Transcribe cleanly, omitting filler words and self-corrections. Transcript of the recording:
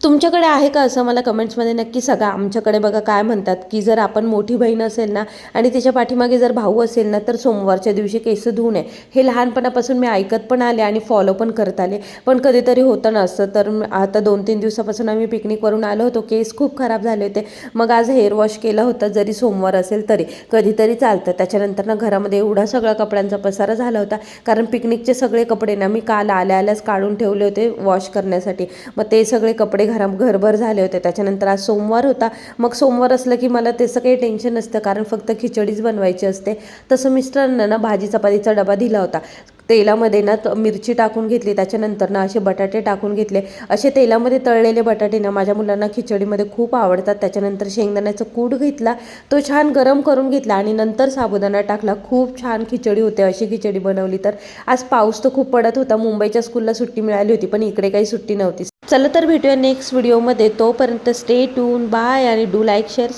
तुमच्याकडे आहे का असं मला कमेंट्समध्ये नक्की सांगा. आमच्याकडे बघा काय म्हणतात की जर आपण मोठी बहीण असेल ना आणि तिच्या पाठीमागे जर भाऊ असेल ना तर सोमवारच्या दिवशी केस धुवू नये. हे लहानपणापासून मी ऐकत पण आले आणि फॉलो पण करत आले. पण कधीतरी होतं नसतं. तर आता 2-3 दिवसापासून आम्ही पिकनिकवरून आलो होतो. केस खूप खराब झाले होते. मग आज हेअर वॉश केलं होतं. जरी सोमवार असेल तरी कधीतरी चालतं. त्याच्यानंतर ना घरामध्ये एवढा सगळा कपड्यांचा पसारा झाला होता, कारण पिकनिकचे सगळे कपडे ना मी काल आल्याच काढून ठेवले होते वॉश करण्यासाठी. मग ते सगळे कपडे घरभर झाले होते. त्याच्यानंतर आज सोमवार होता. मग सोमवार असलं की मला त्याचं काही टेन्शन नसतं, कारण फक्त खिचडीच बनवायची असते. तसं मिस्टरांना ना भाजी चपातीचा डबा दिला होता. तेलामध्ये ना मिरची टाकून घेतली, त्याच्यानंतर ना असे बटाटे टाकून घेतले. असे तेलामध्ये तळलेले बटाटे ना माझ्या मुलांना खिचडीमध्ये खूप आवडतात. त्याच्यानंतर शेंगदाण्याचा कूट घेतला, तो छान गरम करून घेतला आणि नंतर साबुदाणा टाकला. खूप छान खिचडी होते. अशी खिचडी बनवली. तर आज पाऊस तर खूप पडत होता. मुंबईच्या स्कूलला सुट्टी मिळाली होती, पण इकडे काही सुट्टी नव्हती. चला तर भेटूया नेक्स्ट व्हिडिओमध्ये. तोपर्यंत स्टे ट्यून, बाय आणि डू लाईक शेअर.